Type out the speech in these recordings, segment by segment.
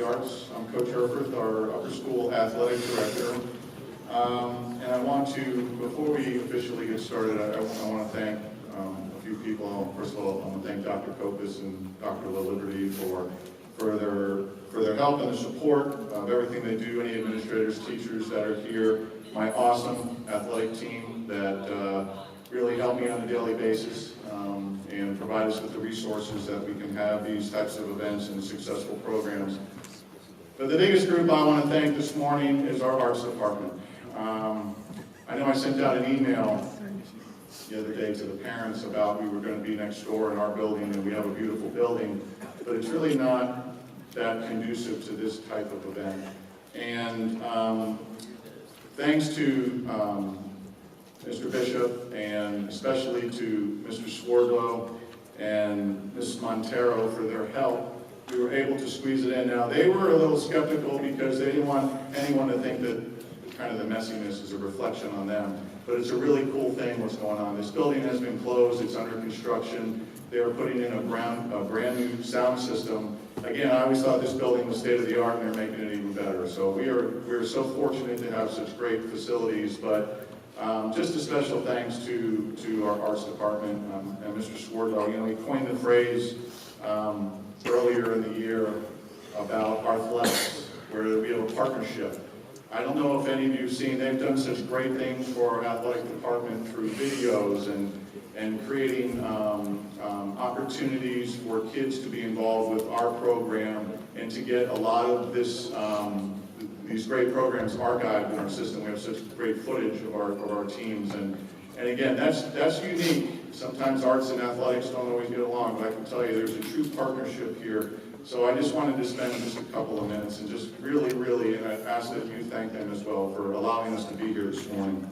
Arts. I'm Coach Herford, our upper school athletic director. And I want to, before we officially get started, I want to thank a few people. First of all, I want to thank Dr. Kopis and Dr. LaLiberty for their help and the support of everything they do, any administrators, teachers that are here, my awesome athletic team that really help me on a daily basis and provide us with the resources that we can have these types of events and successful programs. But the biggest group I want to thank this morning is our arts department. I know I sent out an email the other day to the parents about we were going to be next door in our building, and we have a beautiful building, but it's really not that conducive to this type of event. And thanks to Mr. Bishop, and especially to Mr. Swardlow and Mrs. Montero for their help, we were able to squeeze it in. Now, they were a little skeptical because they didn't want anyone to think that kind of the messiness is a reflection on them. But it's a really cool thing what's going on. This building has been closed. It's under construction. They are putting in a brand new sound system. Again, I always thought this building was state of the art, and they're making it even better. So we are so fortunate to have such great facilities. But just a special thanks to our arts department and Mr. Swardlow. You know, he coined the phrase earlier in the year about athletics, where we have a partnership. I don't know if any of you have seen, they've done such great things for our athletic department through videos and creating opportunities for kids to be involved with our program and to get a lot of this these great programs archived in our system. We have such great footage of our teams, and again, that's unique. Sometimes arts and athletics don't always get along, but I can tell you there's a true partnership here. So I just wanted to spend just a couple of minutes and just really, and I ask that you thank them as well for allowing us to be here this morning.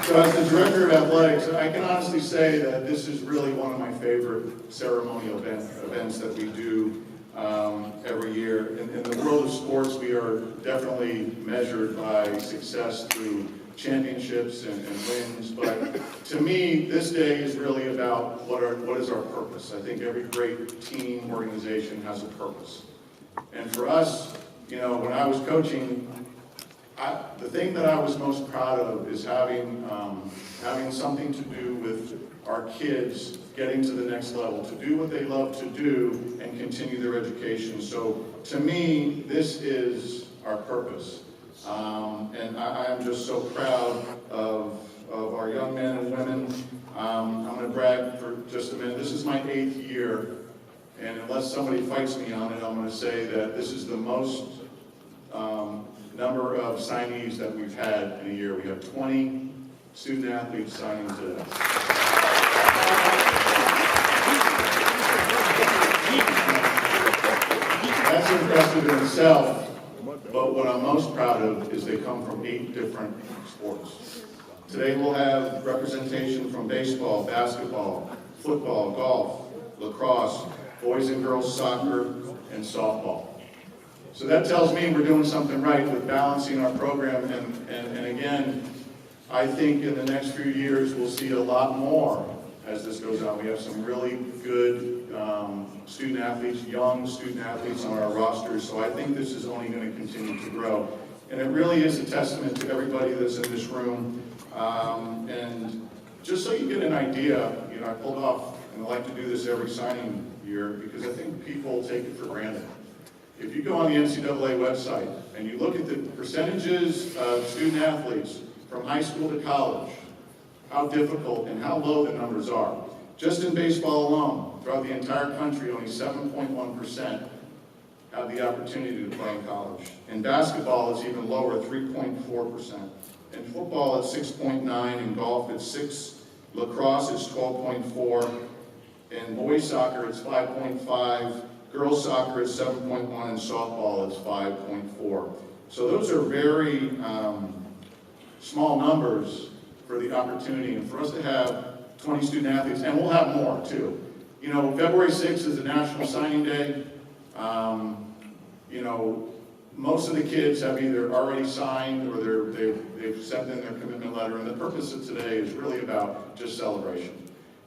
So as the Director of Athletics, I can honestly say that this is really one of my favorite ceremonial events that we do every year. In the world of sports, we are definitely measured by success through championships and wins, but to me, this day is really about what is our purpose. I think every great team organization has a purpose. And for us, you know, when I was coaching, the thing that I was most proud of is having something to do with our kids getting to the next level, to do what they love to do and continue their education. So to me, this is our purpose. And I am just so proud of our young men and women. I'm going to brag for just a minute. This is my 8th year, and unless somebody fights me on it, I'm going to say that this is the most number of signees that we've had in a year. We have 20 student athletes signing today. That's impressive in itself, but what I'm most proud of is they come from 8 different sports. Today we'll have representation from baseball, basketball, football, golf, lacrosse, boys and girls soccer, and softball. So that tells me we're doing something right with balancing our program, and again, I think in the next few years we'll see a lot more as this goes on. We have some really good student athletes, young student athletes on our rosters, so I think this is only going to continue to grow. And it really is a testament to everybody that's in this room. And just so you get an idea, you know, I pulled off, and I like to do this every signing year because I think people take it for granted. If you go on the NCAA website and you look at the percentages of student athletes from high school to college, how difficult and how low the numbers are. Just in baseball alone, throughout the entire country, only 7.1% have the opportunity to play in college. In basketball, it's even lower, 3.4%. In football, it's 6.9%. In golf, it's 6%. Lacrosse, it's 12.4%. In boys soccer, it's 5.5%. Girls soccer is 7.1%, and softball is 5.4%. So those are very small numbers for the opportunity, and for us to have 20 student athletes, and we'll have more too. You know, February 6th is the National Signing Day. You know, most of the kids have either already signed or they've sent in their commitment letter, and the purpose of today is really about just celebration.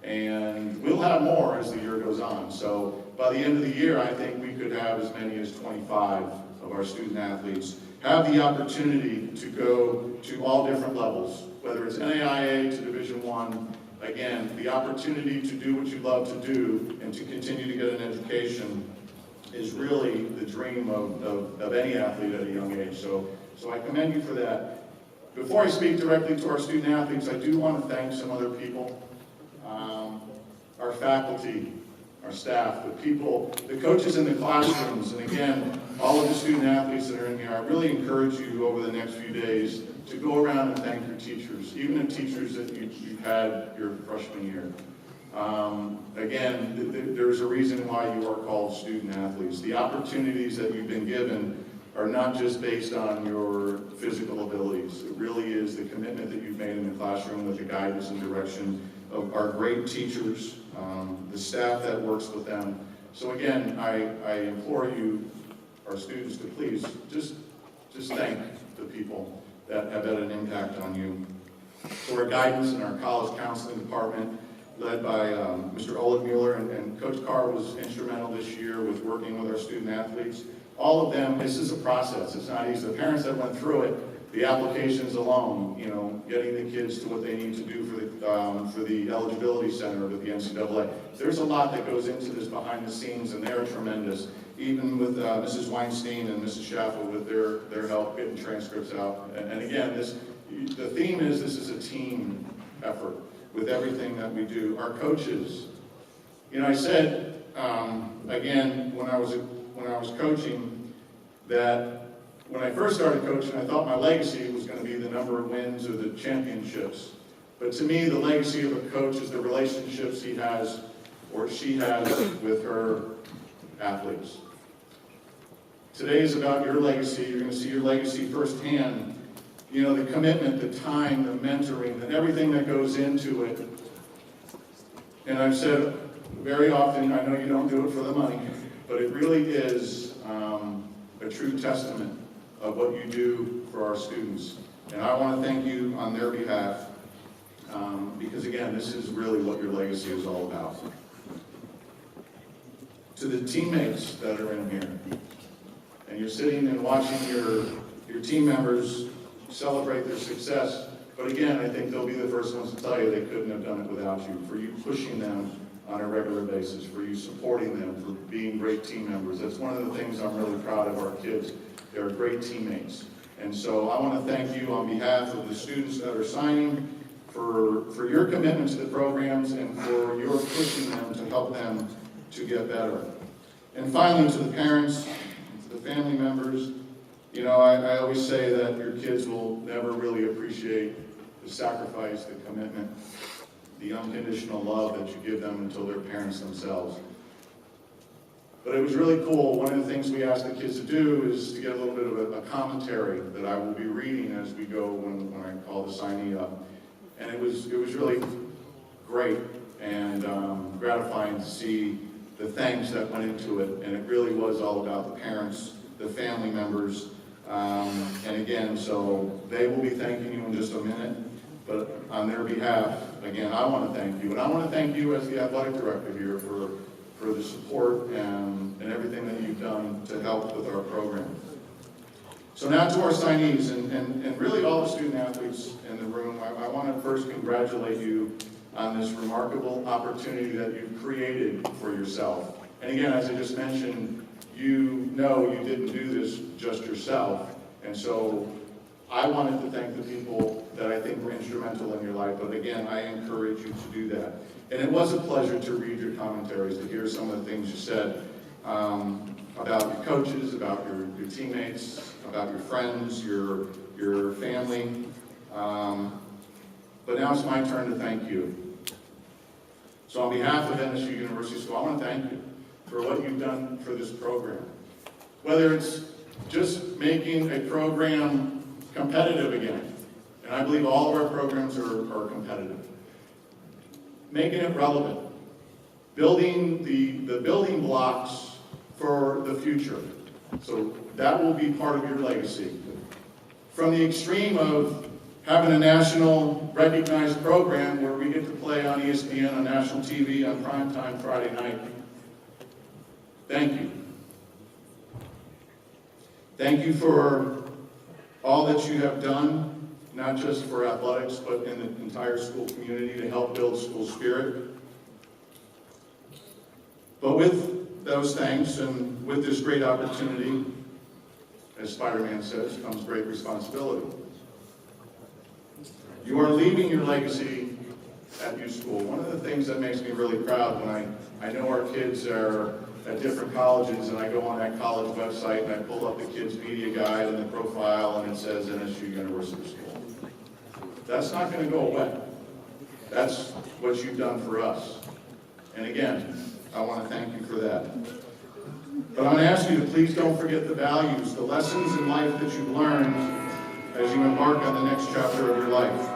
And we'll have more as the year goes on. So by the end of the year, I think we could have as many as 25 of our student athletes have the opportunity to go to all different levels, whether it's NAIA to Division I. Again, the opportunity to do what you love to do and to continue to get an education is really the dream of any athlete at a young age. So I commend you for that. Before I speak directly to our student athletes, I do want to thank some other people. Our faculty, our staff, the coaches in the classrooms, and again, all of the student athletes that are in here. I really encourage you over the next few days to go around and thank your teachers, even the teachers that you've had your freshman year. Again, there's a reason why you are called student athletes. The opportunities that you've been given are not just based on your physical abilities. It really is the commitment that you've made in the classroom with the guidance and direction of our great teachers, the staff that works with them. So again, I implore you, our students, to please just thank the people that have had an impact on you. So our guidance in our college counseling department, led by Mr. Oleg Mueller, and Coach Carr was instrumental this year with working with our student athletes. All of them, this is a process. It's not easy. The parents that went through it, the applications alone, getting the kids to what they need to do for the eligibility center with the NCAA. There's a lot that goes into this behind the scenes, and they're tremendous. Even with Mrs. Weinstein and Mrs. Schaffer with their help getting transcripts out. And again, the theme is this is a team effort with everything that we do. Our coaches, I said again when I was coaching that when I first started coaching, I thought my legacy was going to be the number of wins or the championships. But to me, the legacy of a coach is the relationships he has or she has with her athletes. Today is about your legacy. You're going to see your legacy firsthand. The commitment, the time, the mentoring, and everything that goes into it. And I've said very often, I know you don't do it for the money, but it really is a true testament of what you do for our students. And I want to thank you on their behalf, because again, this is really what your legacy is all about. To the teammates that are in here, and you're sitting and watching your team members celebrate their success, but again, I think they'll be the first ones to tell you they couldn't have done it without you, for you pushing them on a regular basis, for you supporting them, for being great team members. That's one of the things I'm really proud of our kids. They're great teammates. And so I want to thank you on behalf of the students that are signing for your commitment to the programs and for your pushing them to help them to get better. And finally, to the parents, to the family members, I always say that your kids will never really appreciate the sacrifice, the commitment, the unconditional love that you give them until they're parents themselves. But it was really cool. One of the things we asked the kids to do is to get a little bit of a commentary that I will be reading as we go when I call the signee up. And it was really great and gratifying to see the thanks that went into it. And it really was all about the parents, the family members, and again, so they will be thanking you in just a minute. But on their behalf, again, I want to thank you. And I want to thank you as the athletic director here for the support and everything that you've done to help with our program. So now to our signees, and really all the student athletes in the room, I want to first congratulate you on this remarkable opportunity that you've created for yourself. And again, as I just mentioned, you didn't do this just yourself. And so I wanted to thank the people that I think were instrumental in your life, but again, I encourage you to do that. And it was a pleasure to read your commentaries, to hear some of the things you said about your coaches, about your teammates, about your friends, your family. But now it's my turn to thank you. So on behalf of NSU University School, I want to thank you for what you've done for this program. Whether it's just making a program competitive again, and I believe all of our programs are competitive. Making it relevant. Building the building blocks for the future. So that will be part of your legacy. From the extreme of having a national recognized program where we get to play on ESPN, on national TV, on primetime Friday night. Thank you. Thank you for all that you have done, not just for athletics, but in the entire school community to help build school spirit. But with those thanks and with this great opportunity, as Spider-Man says, comes great responsibility. You are leaving your legacy at USchool. One of the things that makes me really proud when I know our kids are at different colleges and I go on that college website and I pull up the kids' media guide and the profile and it says NSU University School. That's not going to go away. That's what you've done for us. And again, I want to thank you for that. But I'm going to ask you to please don't forget the values, the lessons in life that you've learned as you embark on the next chapter of your life.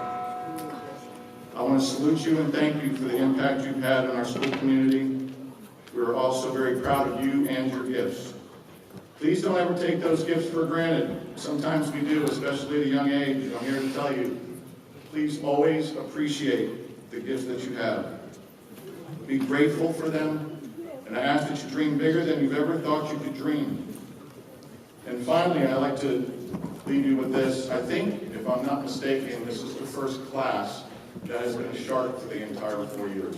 I want to salute you and thank you for the impact you've had in our school community. We're also very proud of you and your gifts. Please don't ever take those gifts for granted. Sometimes we do, especially at a young age. I'm here to tell you, please always appreciate the gifts that you have. Be grateful for them, and I ask that you dream bigger than you've ever thought you could dream. And finally, I'd like to leave you with this. I think, if I'm not mistaken, this is the first class that has been a shark for the entire 4 years.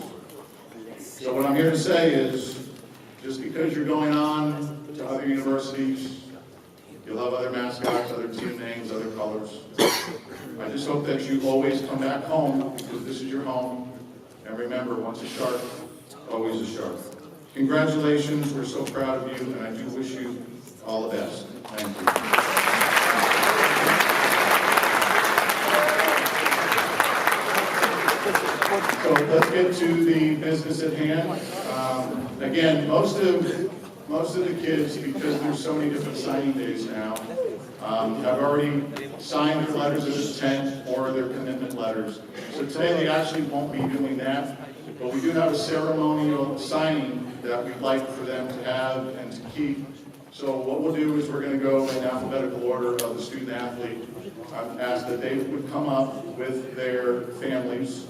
So what I'm here to say is, just because you're going on to other universities, you'll have other mascots, other team names, other colors. I just hope that you always come back home, because this is your home. And remember, once a shark, always a shark. Congratulations, we're so proud of you, and I do wish you all the best. Thank you. So let's get to the business at hand. Again, most of the kids, because there's so many different signing days now, have already signed their letters of intent or their commitment letters. So today they actually won't be doing that, but we do have a ceremonial signing that we'd like for them to have and to keep. So what we'll do is we're going to go in alphabetical order of the student athlete. I've asked that they would come up with their families.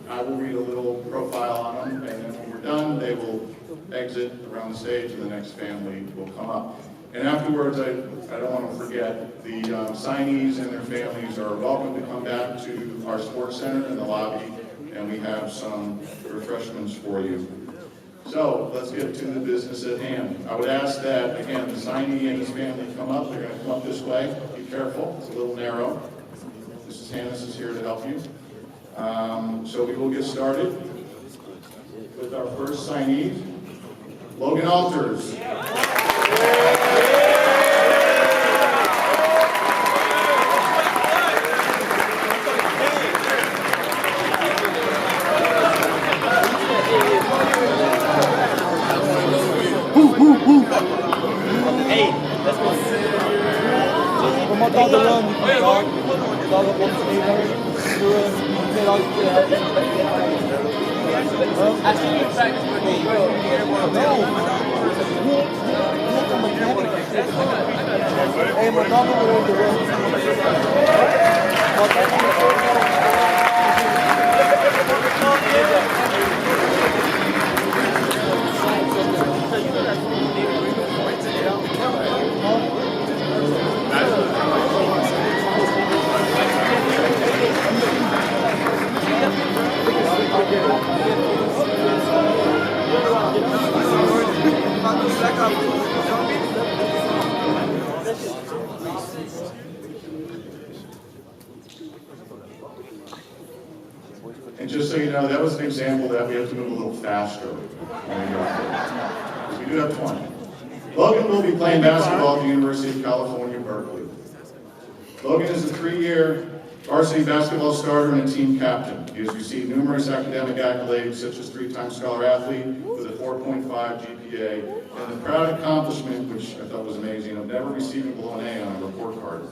I will read a little profile on them, and then when we're done, they will exit around the stage, and the next family will come up. And afterwards, I don't want to forget, the signees and their families are welcome to come back to our sports center in the lobby, and we have some refreshments for you. So let's get to the business at hand. I would ask that, again, the signee and his family come up. They're going to come up this way. Be careful, it's a little narrow. Mrs. Hannes is here to help you. So we will get started with our first signee, Logan Alters. Hey, let's go. We moeten al de run, dan op ons leven. I see you practice with me. Hey, maar dan doen we de run. And just so you know, that was an example that we have to move a little faster. We do have 20. Logan will be playing basketball at the University of California, Berkeley. Logan is a 3-year varsity basketball starter and a team captain. He has received numerous academic accolades, such as 3-time Scholar Athlete with a 4.5 GPA, and the proud accomplishment, which I thought was amazing, of never receiving below an A on a report card.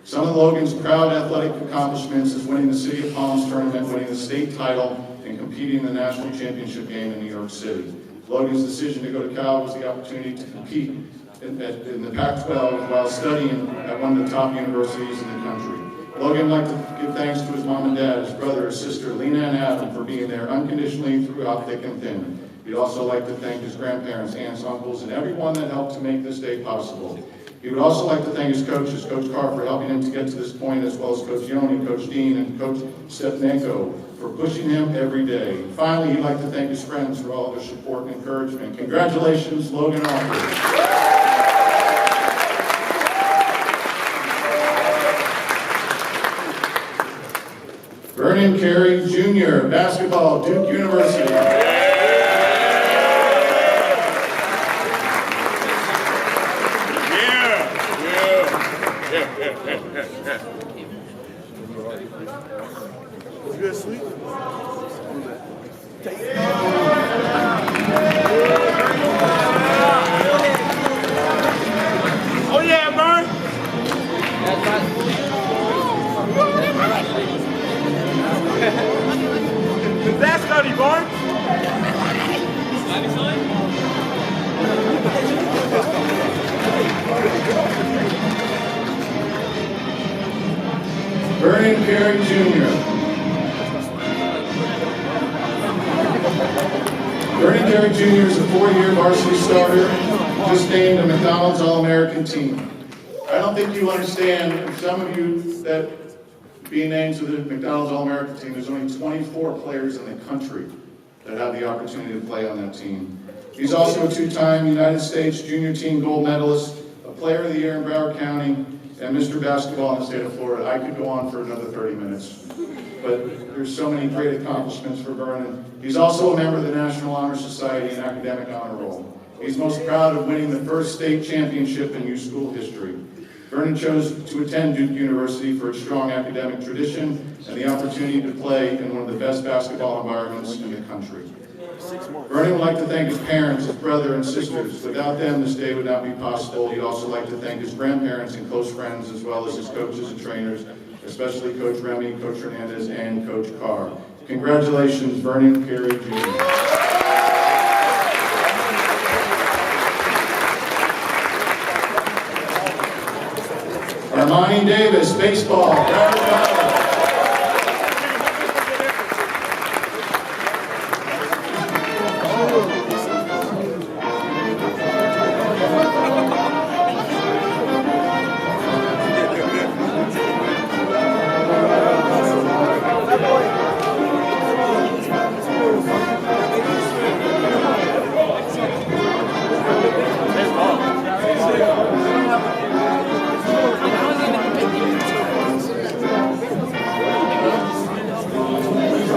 Some of Logan's proud athletic accomplishments is winning the City of Palms tournament, winning the state title, and competing in the national championship game in New York City. Logan's decision to go to Cal was the opportunity to compete in the Pac-12 while studying at one of the top universities in the country. Logan would like to give thanks to his mom and dad, his brother, his sister, Lena and Adam, for being there unconditionally throughout thick and thin. He'd also like to thank his grandparents, aunts, uncles, and everyone that helped to make this day possible. He would also like to thank his coaches, Coach Carr for helping him to get to this point, as well as Coach Yoni, Coach Dean, and Coach Stepnenko for pushing him every day. Finally, he'd like to thank his friends for all their support and encouragement. Congratulations, Logan Alford. Vernon Carey Jr., basketball, Duke University. Good sleep. Oh yeah, Vern. That's Scotty Barnes. Vernon Carey Jr. Vernon Carey Jr. is a 4-year varsity starter, just named a McDonald's All-American team. I don't think you understand, some of you that being named to the McDonald's All-American team, there's only 24 players in the country that have the opportunity to play on that team. He's also a 2-time United States Junior Team Gold Medalist, a Player of the Year in Broward County, and Mr. Basketball in the state of Florida. I could go on for another 30 minutes, but there's so many great accomplishments for Vernon. He's also a member of the National Honor Society and Academic Honor Roll. He's most proud of winning the first state championship in USchool history. Vernon chose to attend Duke University for its strong academic tradition and the opportunity to play in one of the best basketball environments in the country. Vernon would like to thank his parents, his brother, and sisters. Without them, this day would not be possible. He'd also like to thank his grandparents and close friends, as well as his coaches and trainers, especially Coach Remy, Coach Hernandez, and Coach Carr. Congratulations, Vernon Carey Jr. Armani Davis, baseball.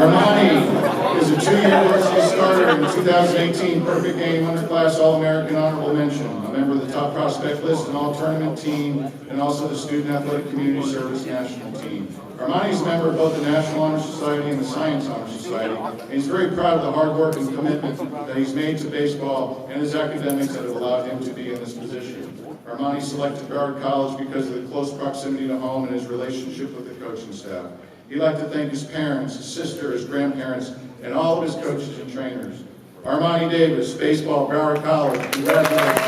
Armani is a 2-year varsity starter in 2018 Perfect Game Underclass All-American Honorable Mention, a member of the top prospect list and all-tournament team, and also the Student Athletic Community Service National Team. Armani is a member of both the National Honor Society and the Science Honor Society, and he's very proud of the hard work and commitment that he's made to baseball and his academics that have allowed him to be in this position. Armani selected Broward College because of the close proximity to home and his relationship with the coaching staff. He'd like to thank his parents, his sister, his grandparents, and all of his coaches and trainers. Armani Davis, baseball, Broward College, congratulations.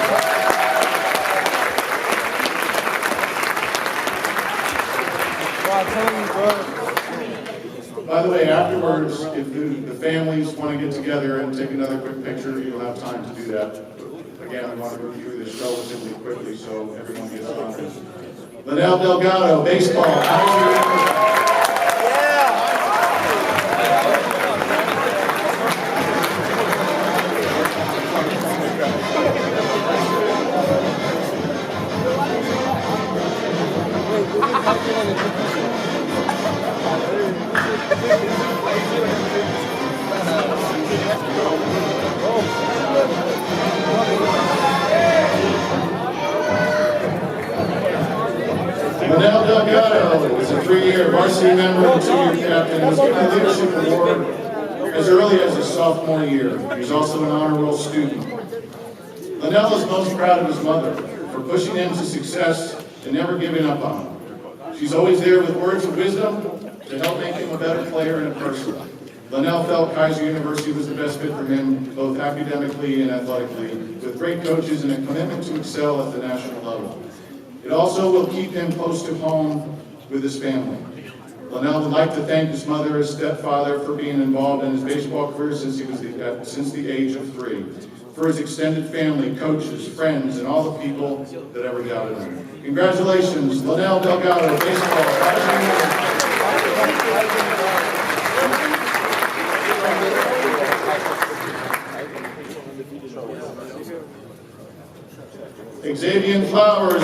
By the way, afterwards, if the families want to get together and take another quick picture, you'll have time to do that. But again, we want to go through this relatively quickly so everyone gets honored. Linnell Delgado, baseball. Linnell Delgado is a 3-year varsity member and 2-year captain and was given a leadership award as early as his sophomore year. He's also an honor roll student. Linnell is most proud of his mother for pushing him to success and never giving up on him. She's always there with words of wisdom to help make him a better player and a person. Linnell felt Kaiser University was the best fit for him, both academically and athletically, with great coaches and a commitment to excel at the national level. It also will keep him close to home with his family. Linnell would like to thank his mother, his stepfather, for being involved in his baseball career since the age of 3. For his extended family, coaches, friends, and all the people that ever doubted him. Congratulations, Linnell Delgado, baseball. Xavier Flowers.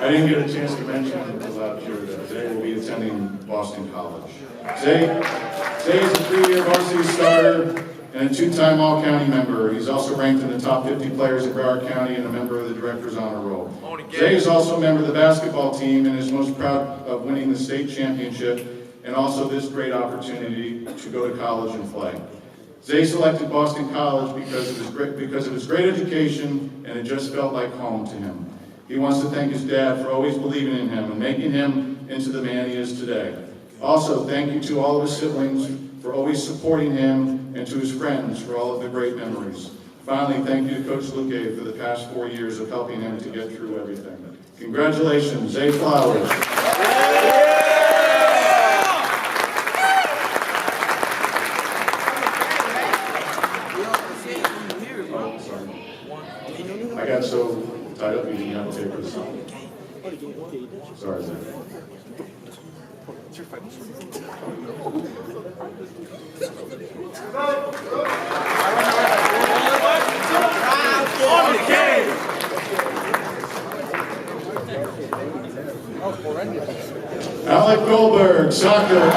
I didn't get a chance to mention about here that Zay will be attending Boston College. Zay is a 3-year varsity starter and a 2-time All-County member. He's also ranked in the top 50 players in Broward County and a member of the Director's Honor Roll. Zay is also a member of the basketball team and is most proud of winning the state championship and also this great opportunity to go to college and play. Zay selected Boston College because of his great education, and it just felt like home to him. He wants to thank his dad for always believing in him and making him into the man he is today. Also, thank you to all of his siblings for always supporting him and to his friends for all of the great memories. Finally, thank you to Coach Luque for the past 4 years of helping him to get through everything. Congratulations, Zay Flowers. I got so tied up, you didn't have to take this. Sorry, Zay. Alec Goldberg, soccer.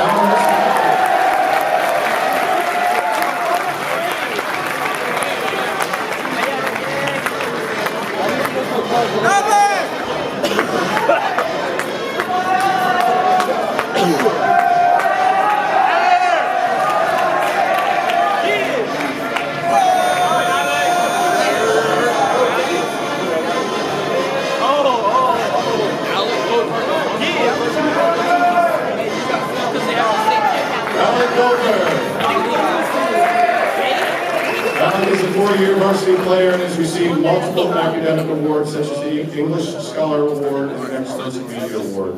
Alec is a 4-year varsity player and has received multiple academic awards such as the English Scholar Award and the Excellence in Media Award.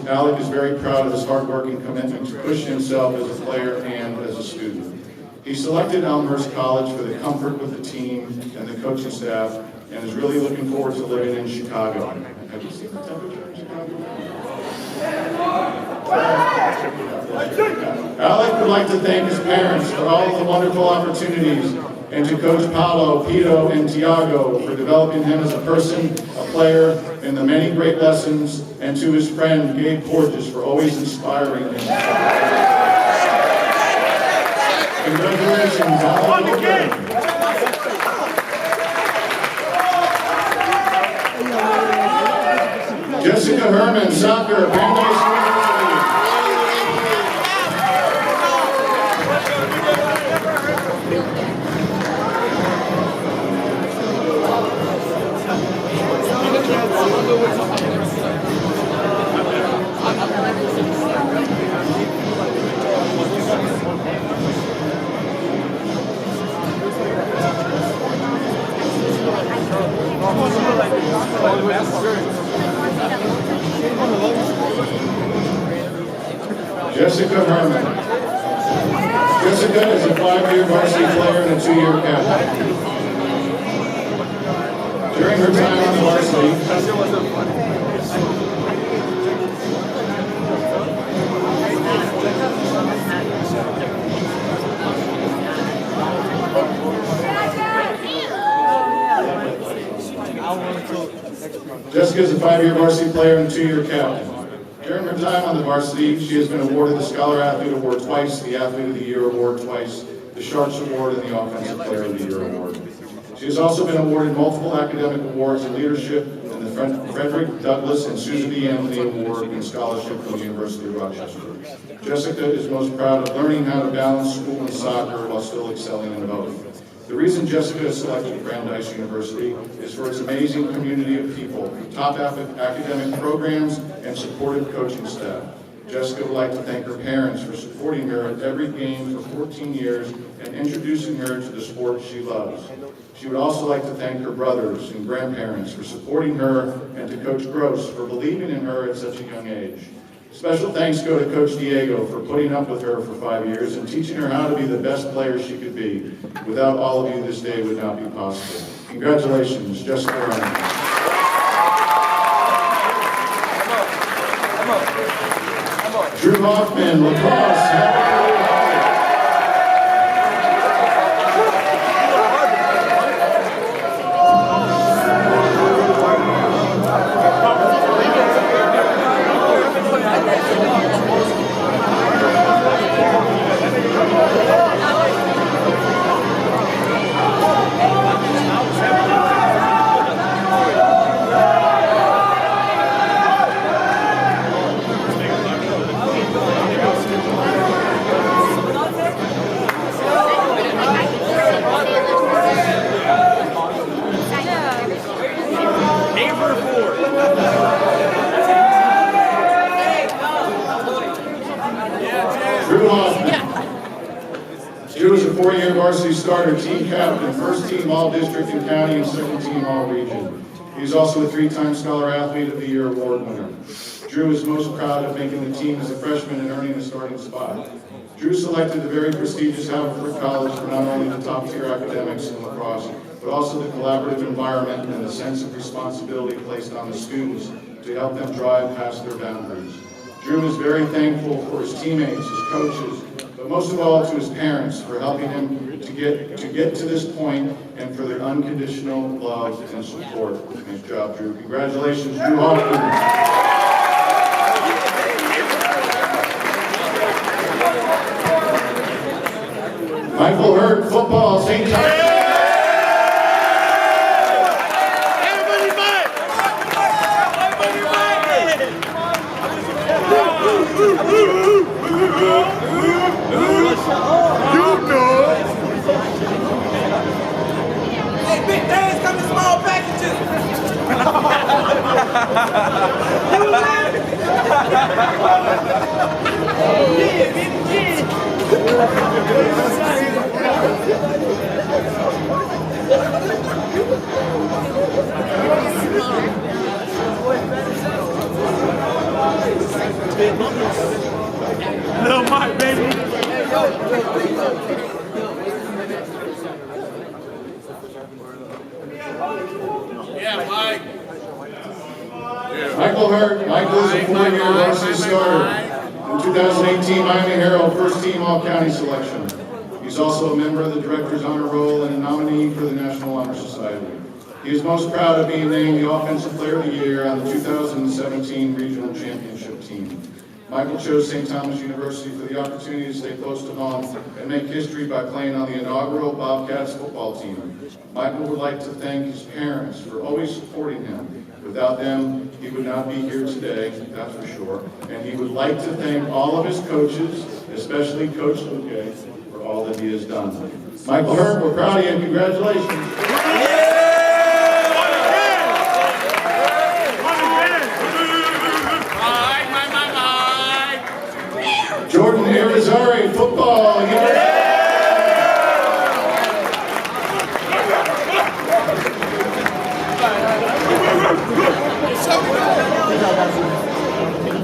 Alec is very proud of his hard work and commitment to push himself as a player and as a student. He selected Elmhurst College for the comfort with the team and the coaching staff and is really looking forward to living in Chicago. Have you seen the temperature in Chicago? Alec would like to thank his parents for all of the wonderful opportunities and to Coach Paolo, Pito, and Tiago for developing him as a person, a player, and the many great lessons, and to his friend Gabe Porges for always inspiring him. Congratulations, Alec. Jessica Herman, soccer, Brandeis University. Jessica Herman. Jessica is a 5-year varsity player and a 2-year captain. During her time on the varsity, Jessica is a 5-year varsity player and 2-year captain. During her time on the varsity, she has been awarded the Scholar Athlete Award twice, the Athlete of the Year Award twice, the Sharks Award, and the Offensive Player of the Year Award. She has also been awarded multiple academic awards in leadership and the Frederick Douglass and Susan B. Anthony Award in scholarship from the University of Rochester. Jessica is most proud of learning how to balance school and soccer while still excelling in both. The reason Jessica is selected Brandeis University is for its amazing community of people, top academic programs, and supportive coaching staff. Jessica would like to thank her parents for supporting her at every game for 14 years and introducing her to the sport she loves. She would also like to thank her brothers and grandparents for supporting her and to Coach Gross for believing in her at such a young age. Special thanks go to Coach Diego for putting up with her for 5 years and teaching her how to be the best player she could be. Without all of you, this day would not be possible. Congratulations, Jessica Ryan. Drew Hoffman, lacrosse. Drew is a 4-year varsity starter, team captain, first team all-district and county, and second team all-region. He's also a 3-time Scholar Athlete of the Year award winner. Drew is most proud of making the team as a freshman and earning a starting spot. Drew selected the very prestigious Haverford College for not only the top-tier academics in lacrosse, but also the collaborative environment and the sense of responsibility placed on the students to help them drive past their boundaries. Drew is very thankful for his teammates, his coaches, but most of all to his parents for helping him to get to this point and for their unconditional love and support. Nice job, Drew. Congratulations, Drew Hoffman. Michael Hurt, football, St. Thomas. Hey, big things come in small packages. Little Mike, baby. Yeah, Mike. Michael Hurt. Michael is a 4-year varsity starter. In 2018 Miami Herald first team all-county selection. He's also a member of the Director's Honor Roll and a nominee for the National Honor Society. He is most proud of being named the Offensive Player of the Year on the 2017 Regional Championship team. Michael chose St. Thomas University for the opportunity to stay close to home and make history by playing on the inaugural Bobcats football team. Michael would like to thank his parents for always supporting him. Without them, he would not be here today, that's for sure. And he would like to thank all of his coaches, especially Coach Luque, for all that he has done. Michael Hurt, we're proud of you. Congratulations. Jordan Irizarry, football.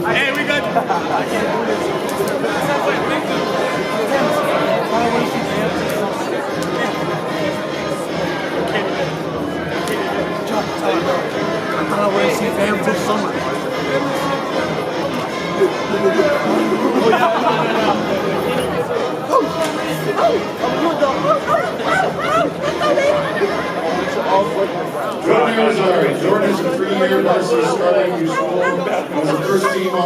Hey, we got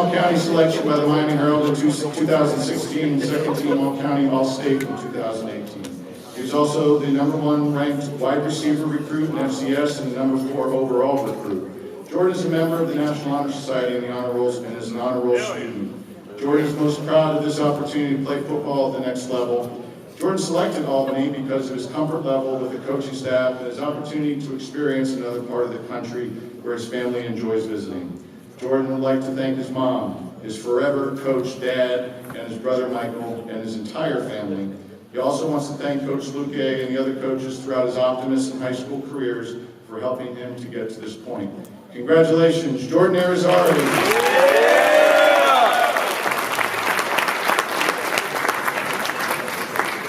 All-County selection by the Miami Herald in 2016, second team All-County All-State in 2018. He was also the #1 ranked wide receiver recruit in FCS and the #4 overall recruit. Jordan is a member of the National Honor Society and the Honor Rolls and is an Honor Roll student. Jordan is most proud of this opportunity to play football at the next level. Jordan selected Albany because of his comfort level with the coaching staff and his opportunity to experience another part of the country where his family enjoys visiting. Jordan would like to thank his mom, his forever coach dad, and his brother Michael, and his entire family. He also wants to thank Coach Luque and the other coaches throughout his Optimist and high school careers for helping him to get to this point. Congratulations, Jordan Arizari.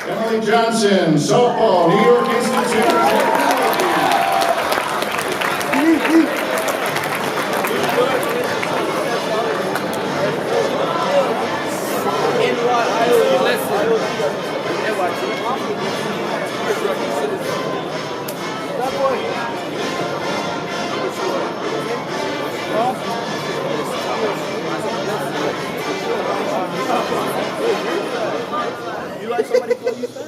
Emily Johnson, softball, New York Institute. You like somebody call you that?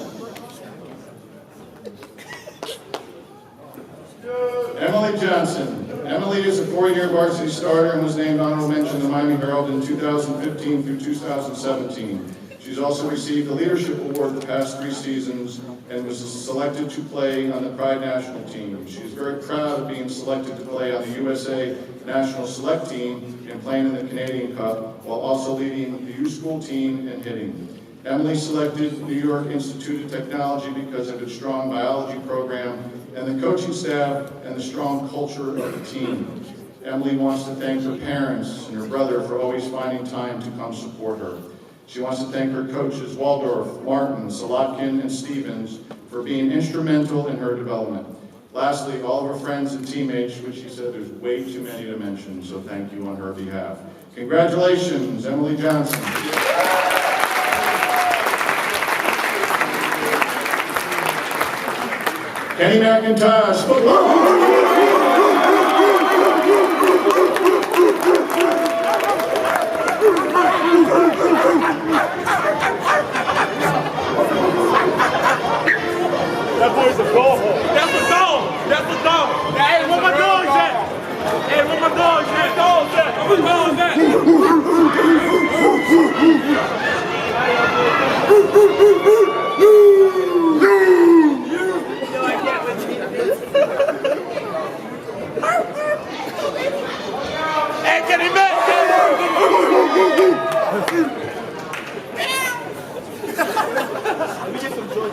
Emily Johnson. Emily is a 4-year varsity starter and was named honorable mention in the Miami Herald in 2015 through 2017. She's also received the Leadership Award the past 3 seasons and was selected to play on the Pride National Team. She is very proud of being selected to play on the USA National Select Team and playing in the Canadian Cup, while also leading the USchool team and hitting. Emily selected New York Institute of Technology because of its strong biology program and the coaching staff and the strong culture of the team. Emily wants to thank her parents and her brother for always finding time to come support her. She wants to thank her coaches, Waldorf, Martin, Salatkin, and Stevens, for being instrumental in her development. Lastly, all of her friends and teammates, which she said there's way too many to mention, so thank you on her behalf. Congratulations, Emily Johnson. Kenny McIntosh, football. That boy's a ball hole. That's a dog. That's a dog. Hey, where my dogs at? Hey, where my dogs at? Dogs at? Where my dogs at? Hey, get him back! Let me get some joy.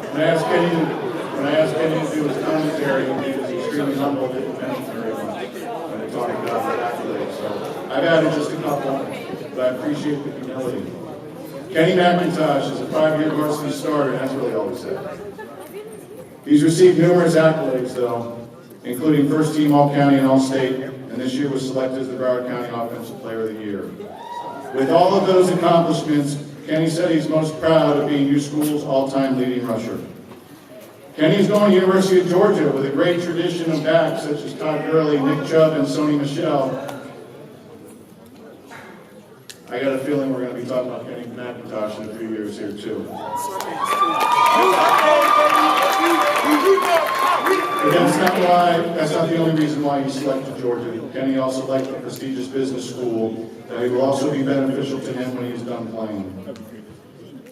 When I asked Kenny to do his commentary, he was extremely humble, didn't mention very much when they talked about the accolades. So I've added just a couple, but I appreciate the humility. Kenny McIntosh is a 5-year varsity starter, and that's really all he said. He's received numerous accolades, though, including first team All-County and All-State, and this year was selected as the Broward County Offensive Player of the Year. With all of those accomplishments, Kenny said he's most proud of being USchool's all-time leading rusher. Kenny's going to University of Georgia with a great tradition of backs such as Todd Gurley, Nick Chubb, and Sony Michel. I got a feeling we're going to be talking about Kenny McIntosh in a few years here, too. But that's not the only reason why he selected Georgia. Kenny also liked the prestigious business school, and it will also be beneficial to him when he's done playing.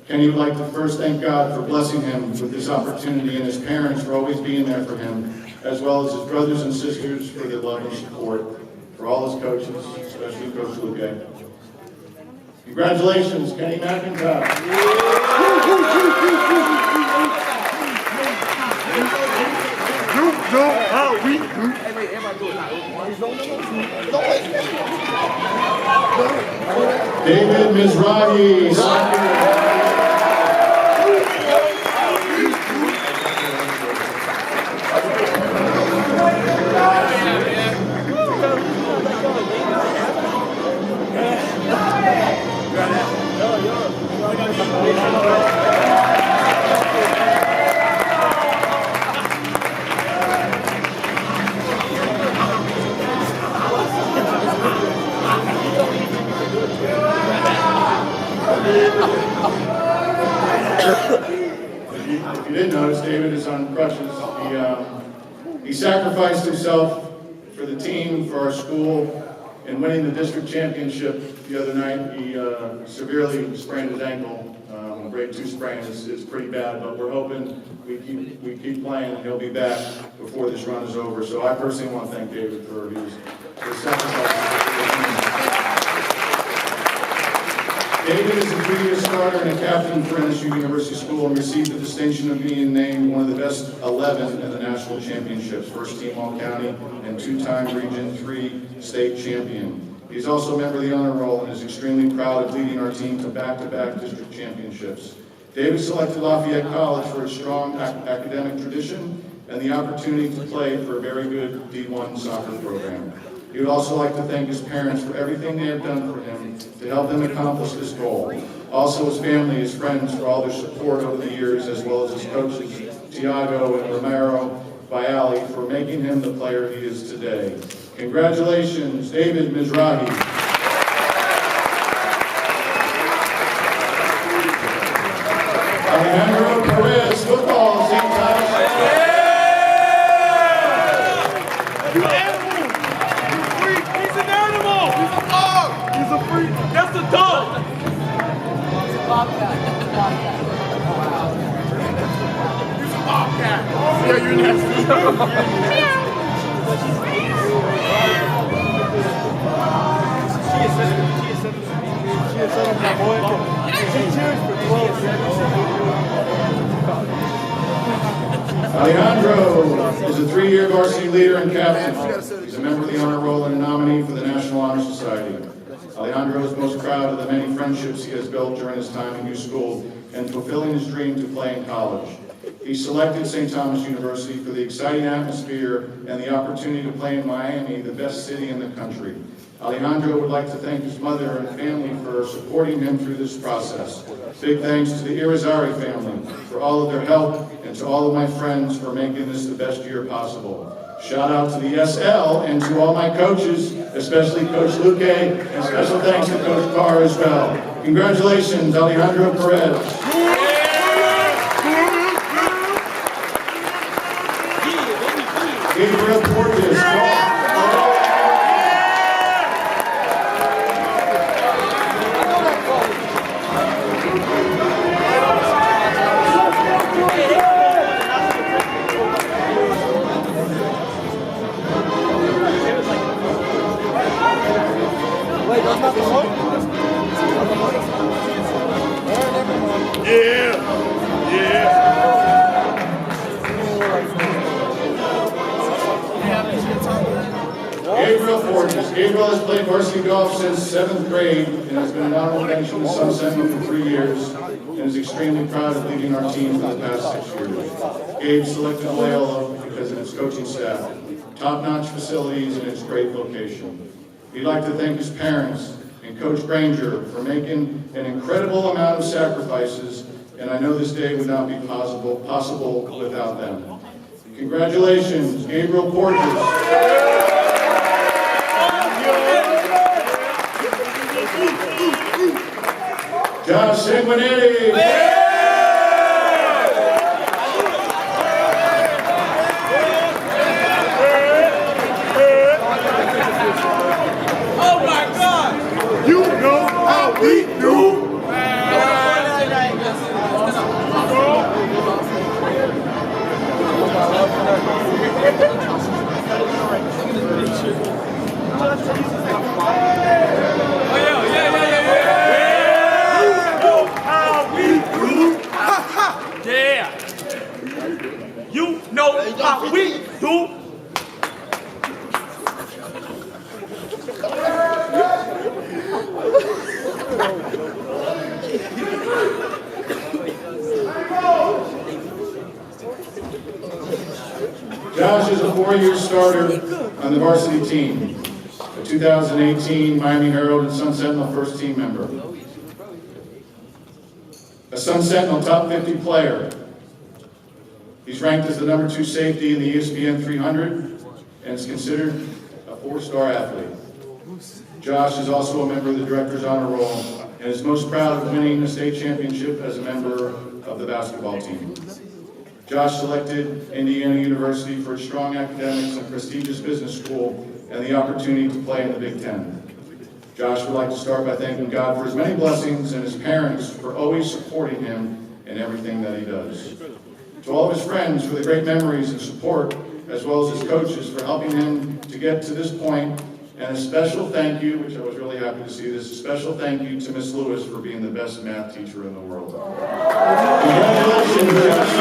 Kenny would like to first thank God for blessing him with this opportunity and his parents for always being there for him, as well as his brothers and sisters for their love and support, for all his coaches, especially Coach Luque. Congratulations, Kenny McIntosh. David Mizrahi. If you didn't notice, David is on crutches. He sacrificed himself for the team, for our school, in winning the district championship the other night. He severely sprained his ankle. Grade 2 sprain is pretty bad, but we're hoping we keep playing and he'll be back before this run is over. So I personally want to thank David for his sacrifice. David is a 3-year starter and a captain for NSU University School and received the distinction of being named one of the best 11 in the national championships, first team All-County and 2-time Region 3 state champion. He's also a member of the honor roll and is extremely proud of leading our team to back-to-back district championships. David selected Lafayette College for its strong academic tradition and the opportunity to play for a very good D1 soccer program. He would also like to thank his parents for everything they have done for him to help him accomplish this goal. Also his family, his friends for all their support over the years, as well as his coaches, Tiago and Romero Viali, for making him the player he is today. Congratulations, David Mizrahi. Alejandro Perez, football, St. Thomas. He's an animal! He's a dog! He's a freak! That's a dog! He's a bobcat. He's a bobcat! Yeah, you're nasty. Alejandro is a 3-year varsity leader and captain. He's a member of the honor roll and a nominee for the National Honor Society. Alejandro is most proud of the many friendships he has built during his time in USchool and fulfilling his dream to play in college. He selected St. Thomas University for the exciting atmosphere and the opportunity to play in Miami, the best city in the country. Alejandro would like to thank his mother and family for supporting him through this process. Big thanks to the Irizarry family for all of their help and to all of my friends for making this the best year possible. Shout out to the SL and to all my coaches, especially Coach Luque, and special thanks to Coach Carr as well. Congratulations, Alejandro Perez. Gabriel Portis. Gabriel Portis. Gabriel has played varsity golf since 7th grade and has been an honorable mention to Sun Sentinel for 3 years and is extremely proud of leading our team for the past 6 years. Gabe selected Loyola because of its coaching staff, top-notch facilities, and its great location. He'd like to thank his parents and Coach Granger for making an incredible amount of sacrifices, and I know this day would not be possible without them. Congratulations, Gabriel Portis. Josh Sanguinetti. Oh my God! You know how we do! You know how we do. Josh is a 4-year starter on the varsity team, a 2018 Miami Herald and Sun Sentinel first team member, a Sun Sentinel top 50 player. He's ranked as the #2 safety in the ESPN 300 and is considered a 4-star athlete. Josh is also a member of the Director's Honor Roll and is most proud of winning the state championship as a member of the basketball team. Josh selected Indiana University for its strong academics and prestigious business school and the opportunity to play in the Big Ten. Josh would like to start by thanking God for his many blessings and his parents for always supporting him in everything that he does. To all of his friends for the great memories and support, as well as his coaches for helping him to get to this point, and a special thank you, which I was really happy to see this, a special thank you to Miss Lewis for being the best math teacher in the world. Congratulations, Josh.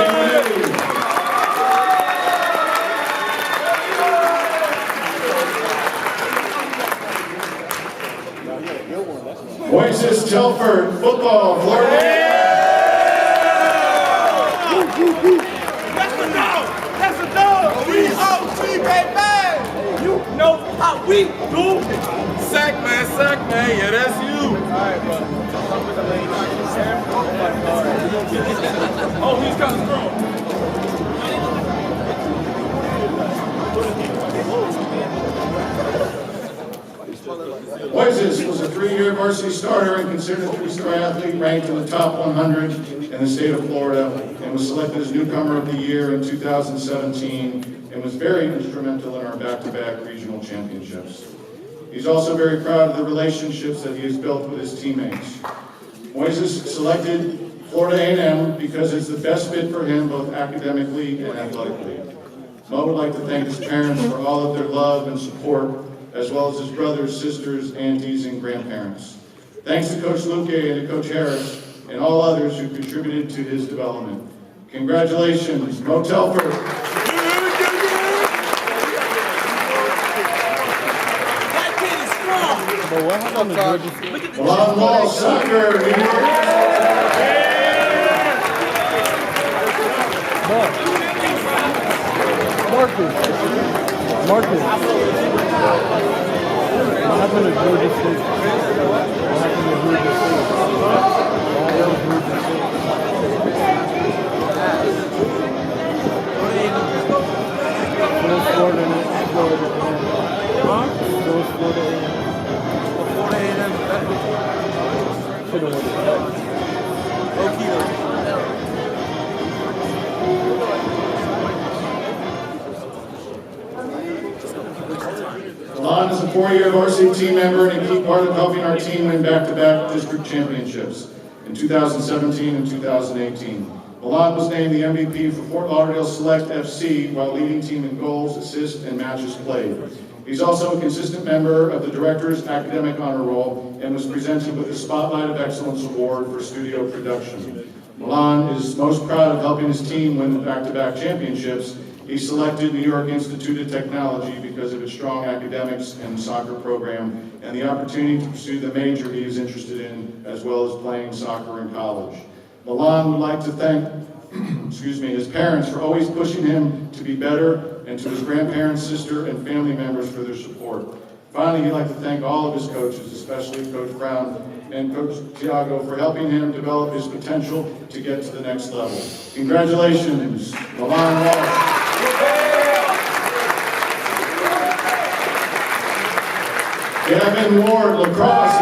Moises Telford, football, Florida. That's the dog! That's the dog! We baby! You know how we do! Sack man, yeah, that's you! Alright, bro. Oh, he's got a strong. Moises was a 3-year varsity starter and considered a 3-star athlete, ranked in the top 100 in the state of Florida, and was selected as newcomer of the year in 2017, and was very instrumental in our back-to-back regional championships. He's also very proud of the relationships that he has built with his teammates. Moises selected Florida A&M because it's the best fit for him both academically and athletically. Mo would like to thank his parents for all of their love and support, as well as his brothers, sisters, aunties, and grandparents. Thanks to Coach Luque and to Coach Harris and all others who contributed to his development. Congratulations, Mo Telford. Milan Ball Soccer, New York. Marcus. What happened to Georgia State? What happened to Georgia State? Why else Georgia State? Still Florida A&M. Huh? Still Florida A&M. Florida A&M. Should have won it. Okay. Milan is a 4-year varsity team member and a key part of helping our team win back-to-back district championships in 2017 and 2018. Milan was named the MVP for Fort Lauderdale Select FC while leading team in goals, assists, and matches played. He's also a consistent member of the Director's Academic Honor Roll and was presented with the Spotlight of Excellence Award for studio production. Milan is most proud of helping his team win the back-to-back championships. He selected New York Institute of Technology because of its strong academics and soccer program and the opportunity to pursue the major he is interested in, as well as playing soccer in college. Milan would like to thank his parents for always pushing him to be better, and to his grandparents, sister, and family members for their support. Finally, he'd like to thank all of his coaches, especially Coach Brown and Coach Tiago, for helping him develop his potential to get to the next level. Congratulations, Milan Walsh. Gavin Ward, lacrosse.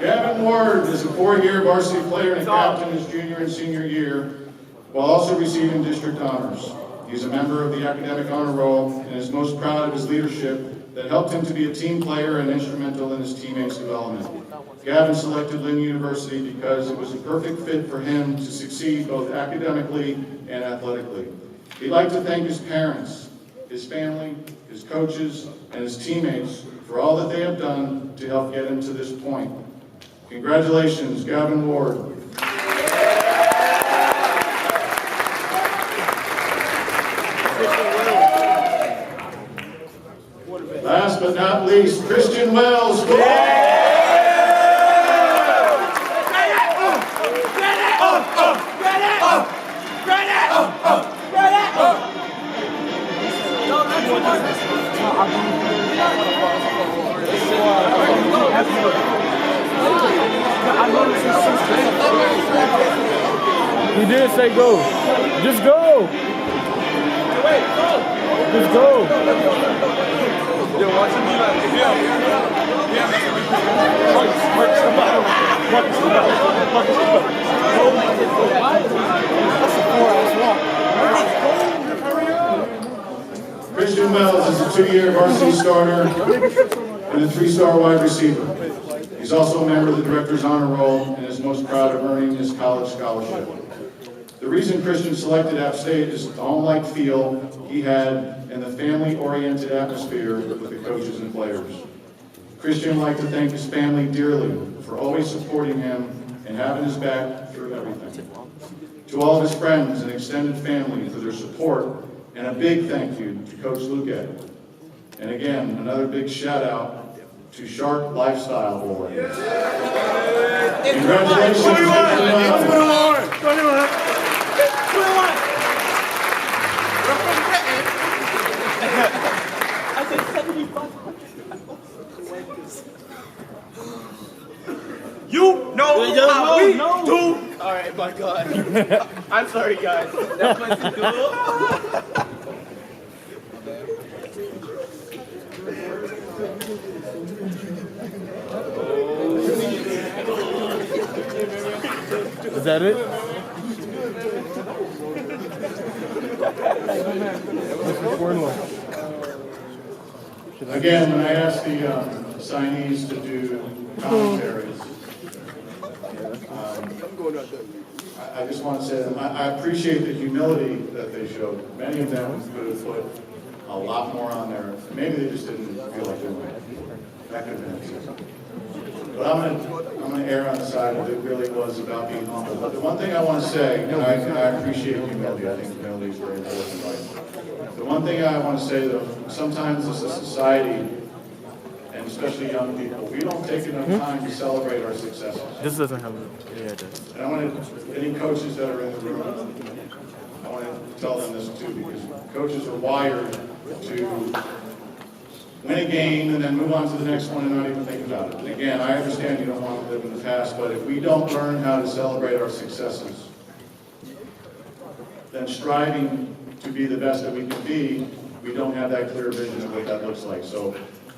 Gavin Ward is a 4-year varsity player and captain his junior and senior year, while also receiving district honors. He's a member of the Academic Honor Roll and is most proud of his leadership that helped him to be a team player and instrumental in his teammates' development. Gavin selected Lynn University because it was a perfect fit for him to succeed both academically and athletically. He'd like to thank his parents, his family, his coaches, and his teammates for all that they have done to help get him to this point. Congratulations, Gavin Ward. but not least, Christian Wells. He did say go. Just go. Just go. Yo, watch him do that. Christian Wells is a 2-year varsity starter and a 3-star wide receiver. He's also a member of the Director's Honor Roll and is most proud of earning his college scholarship. The reason Christian selected App State is the home-like feel he had and the family-oriented atmosphere with the coaches and players. Christian would like to thank his family dearly for always supporting him and having his back through everything. To all of his friends and extended family for their support, and a big thank you to Coach Luque. And again, another big shout out to Shark Lifestyle Board. Congratulations, Christian Wells. You know how we do. All right, my God. I'm sorry, guys. That was my duel. Is that it? Again, when I asked the signees to do commentaries, I just want to say that I appreciate the humility that they showed. Many of them could have put a lot more on there. Maybe they just didn't feel like doing it. That could have been it. But I'm going to err on the side of it really was about being humble. But the one thing I want to say, and I appreciate humility. I think humility is very important. Right? The one thing I want to say, though, sometimes as a society, and especially young people, we don't take enough time to celebrate our successes. This doesn't have it. Yeah, it does. And I want to, any coaches that are in the room, I want to tell them this too, because coaches are wired to win a game and then move on to the next one and not even think about it. And again, I understand you don't want to live in the past, but if we don't learn how to celebrate our successes, then striving to be the best that we can be, we don't have that clear vision of what that looks like. So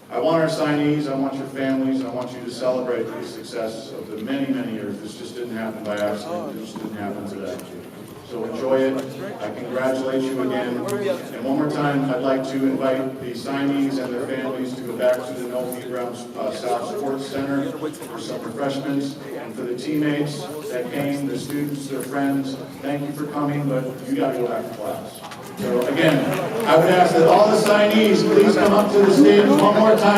I want our signees, I want your families, I want you to celebrate the success of the many, many years. This just didn't happen by accident. It just didn't happen today. So enjoy it. I congratulate you again. And one more time, I'd like to invite the signees and their families to go back to the Nolte Brown South Sports Center for some refreshments. And for the teammates that came, the students, their friends, thank you for coming, but you got to go back to class. So again, I would ask that all the signees please come up to the stage one more time.